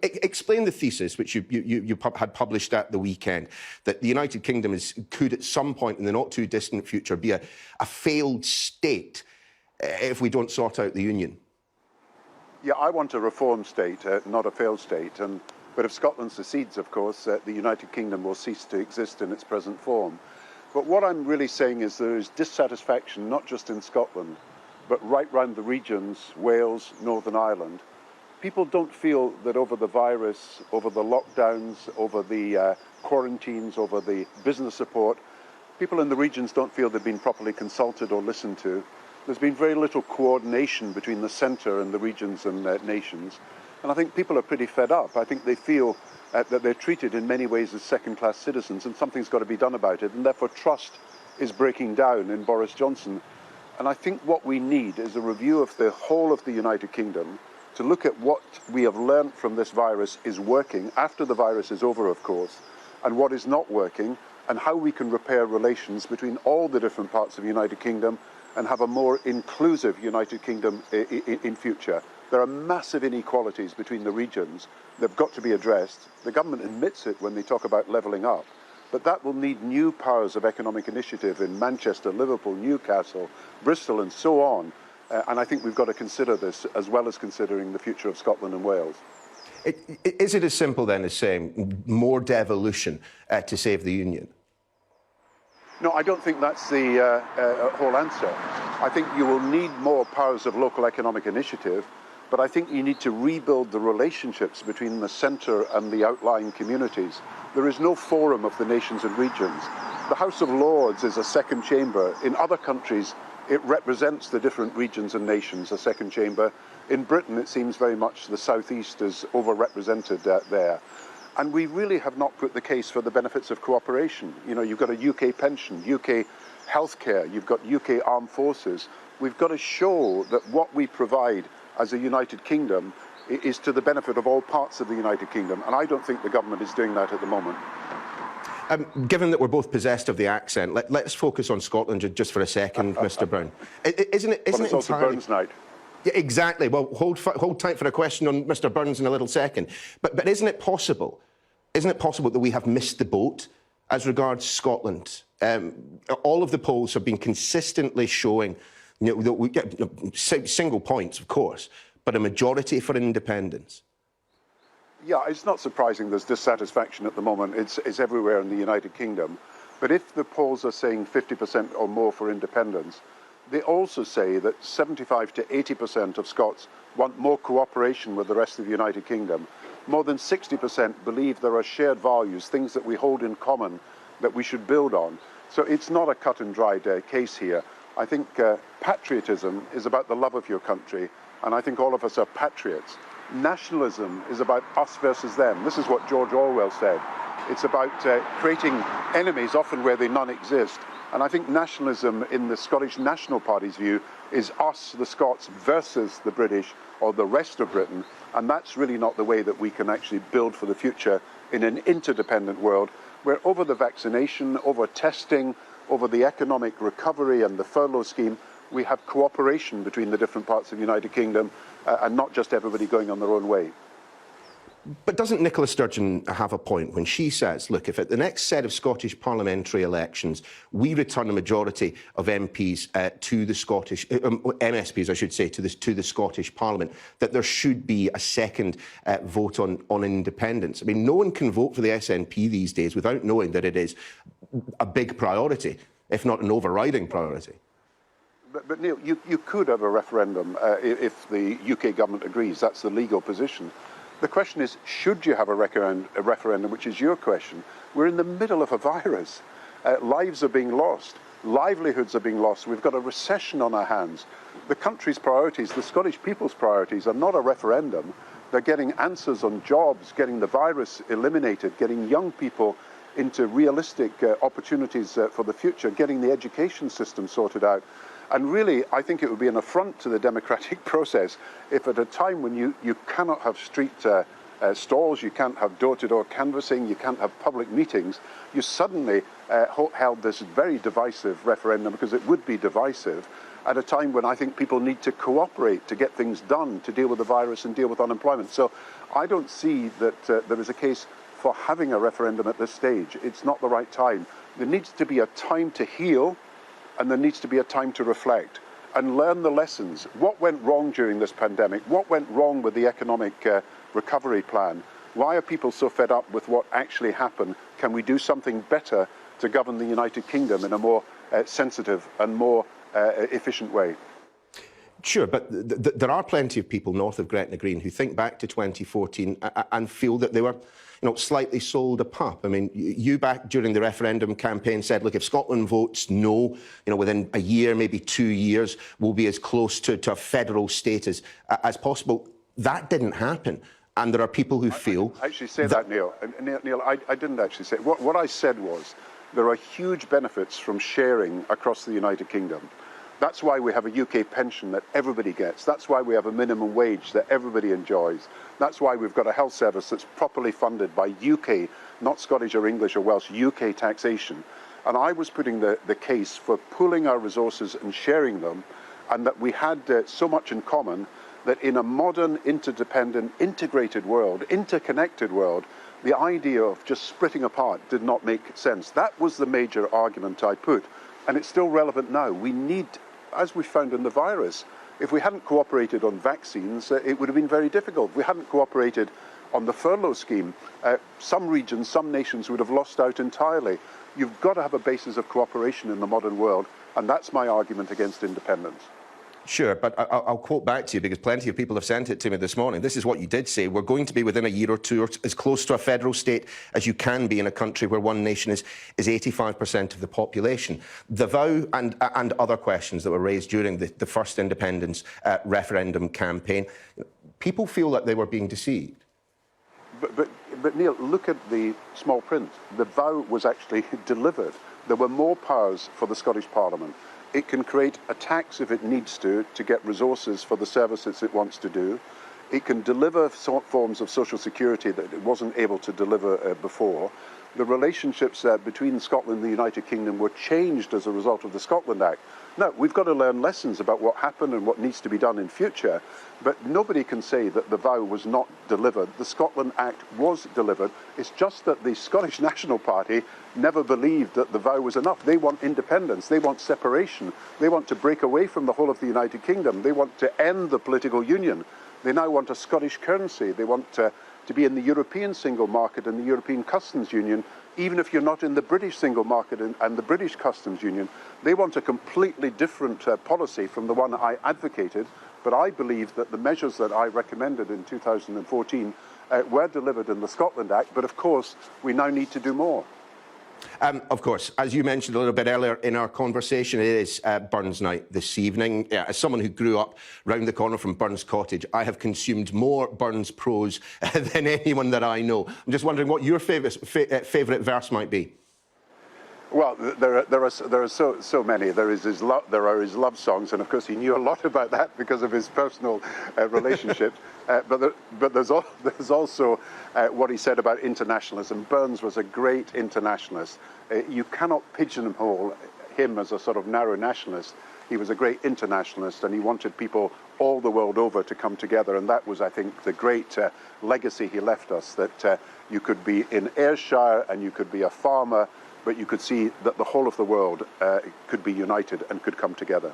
Explain the thesis, which you had published at the weekend, that the United Kingdom could at some point in the not-too-distant future be a failed state if we don't sort out the union. Yeah, I want a reformed state, not a failed state. But if Scotland secedes, of course, the United Kingdom will cease to exist in its present form. But what I'm really saying is there is dissatisfaction, not just in Scotland, but right round the regions, Wales, Northern Ireland. People don't feel that over the virus, over the lockdowns, over the quarantines, over the business support, people in the regions don't feel they've been properly consulted or listened to. There's been very little coordination between the centre and the regions and nations. And I think people are pretty fed up. I think they feel that they're treated in many ways as second-class citizens, and something's got to be done about it. And therefore trust is breaking down in Boris Johnson. And I think what we need is a review of the whole of the United Kingdom, to look at what we have learned from this virus is working, after the virus is over, of course, and what is not working, and how we can repair relations between all the different parts of the United Kingdom and have a more inclusive United Kingdom in future. There are massive inequalities between the regions. They've got to be addressed. The government admits it when they talk about levelling up. But that will need new powers of economic initiative in Manchester, Liverpool, Newcastle, Bristol, and so on. And I think we've got to consider this, as well as considering the future of Scotland and Wales. Is it as simple, then, as saying more devolution to save the union? No, I don't think that's the whole answer. I think you will need more powers of local economic initiative, but I think you need to rebuild the relationships between the centre and the outlying communities. There is no forum of the nations and regions. The House of Lords is a second chamber. In other countries, it represents the different regions and nations, a second chamber. In Britain, it seems very much the southeast is overrepresented there. And we really have not put the case for the benefits of cooperation. You know, you've got a UK pension, UK healthcare, you've got UK armed forces. We've got to show that what we provide as a United Kingdom is to the benefit of all parts of the United Kingdom. And I don't think the government is doing that at the moment. Given that we're both possessed of the accent, let's focus on Scotland just for a second, Mr. Brown. Isn't it it's also entirely... Burns night. Yeah, exactly. Well, hold tight for a question on Mr. Burns in a little second. But isn't it possible? Isn't it possible that we have missed the boat as regards Scotland? All of the polls have been consistently showing, you know, that we get single points, of course, but a majority for independence. Yeah, it's not surprising there's dissatisfaction at the moment. It's everywhere in the United Kingdom. But if the polls are saying 50% or more for independence, they also say that 75 to 80% of Scots want more cooperation with the rest of the United Kingdom. More than 60% believe there are shared values, things that we hold in common that we should build on. So it's not a cut and dried case here. I think patriotism is about the love of your country, and I think all of us are patriots. Nationalism is about us versus them. This is what George Orwell said. It's about creating enemies, often where they none exist. And I think nationalism, in the Scottish National Party's view, is us, the Scots, versus the British or the rest of Britain. And that's really not the way that we can actually build for the future in an interdependent world, where over the vaccination, over testing, over the economic recovery and the furlough scheme, we have cooperation between the different parts of the United Kingdom and not just everybody going on their own way. But doesn't Nicola Sturgeon have a point when she says, look, if at the next set of Scottish parliamentary elections we return a majority of MPs to the Scottish, MSPs, I should say, to the Scottish Parliament, that there should be a second vote on independence? I mean, no one can vote for the SNP these days without knowing that it is a big priority, if not an overriding priority. But Neil, you could have a referendum if the UK government agrees. That's the legal position. The question is, should you have a referendum, which is your question? We're in the middle of a virus. Lives are being lost. Livelihoods are being lost. We've got a recession on our hands. The country's priorities, the Scottish people's priorities, are not a referendum. They're getting answers on jobs, getting the virus eliminated, getting young people into realistic opportunities for the future, getting the education system sorted out. And really, I think it would be an affront to the democratic process if at a time when you cannot have street stalls, you can't have door-to-door canvassing, you can't have public meetings, you suddenly held this very divisive referendum, because it would be divisive, at a time when I think people need to cooperate to get things done, to deal with the virus and deal with unemployment. So I don't see that there is a case for having a referendum at this stage. It's not the right time. There needs to be a time to heal, and there needs to be a time to reflect and learn the lessons. What went wrong during this pandemic? What went wrong with the economic recovery plan? Why are people so fed up with what actually happened? Can we do something better to govern the United Kingdom in a more sensitive and more efficient way? Sure, but there are plenty of people north of Gretna Green who think back to 2014 and feel that they were, slightly sold a pup. I mean, you back during the referendum campaign said, look, if Scotland votes no, within a year, maybe 2 years, we'll be as close to a federal state as possible. That didn't happen. And there are people who feel... I actually say that, Neil. Neil, I didn't actually say... What I said was there are huge benefits from sharing across the United Kingdom. That's why we have a UK pension that everybody gets. That's why we have a minimum wage that everybody enjoys. That's why we've got a health service that's properly funded by UK, not Scottish or English or Welsh, UK taxation. And I was putting the case for pooling our resources and sharing them, and that we had so much in common that in a modern, interdependent, integrated world, interconnected world, the idea of just splitting apart did not make sense. That was the major argument I put, and it's still relevant now. We need, as we found in the virus, if we hadn't cooperated on vaccines, it would have been very difficult. If we hadn't cooperated on the furlough scheme, some regions, some nations would have lost out entirely. You've got to have a basis of cooperation in the modern world, and that's my argument against independence. Sure, but I'll quote back to you because plenty of people have sent it to me this morning. This is what you did say. We're going to be within a year or two or as close to a federal state as you can be in a country where one nation is 85% of the population. The vow and other questions that were raised during the first independence referendum campaign, people feel that they were being deceived. But Neil, look at the small print. The vow was actually delivered. There were more powers for the Scottish Parliament. It can create a tax if it needs to get resources for the services it wants to do. It can deliver forms of social security that it wasn't able to deliver before. The relationships between Scotland and the United Kingdom were changed as a result of the Scotland Act. Now, we've got to learn lessons about what happened and what needs to be done in future, but nobody can say that the vow was not delivered. The Scotland Act was delivered. It's just that the Scottish National Party never believed that the vow was enough. They want independence. They want separation. They want to break away from the whole of the United Kingdom. They want to end the political union. They now want a Scottish currency. They want to be in the European single market and the European customs union, even if you're not in the British single market and the British customs union. They want a completely different policy from the one I advocated, but I believe that the measures that I recommended in 2014 were delivered in the Scotland Act, but of course we now need to do more. Of course, as you mentioned a little bit earlier in our conversation, it is Burns Night this evening. As someone who grew up round the corner from Burns Cottage, I have consumed more Burns prose than anyone that I know. I'm just wondering what your favourite verse might be. Well, there are so many. There are his love songs, and of course he knew a lot about that because of his personal relationships. But there's also what he said about internationalism. Burns was a great internationalist. You cannot pigeonhole him as a sort of narrow nationalist. He was a great internationalist, and he wanted people all the world over to come together. And that was, I think, the great legacy he left us, that you could be in Ayrshire and you could be a farmer, but you could see that the whole of the world could be united and could come together.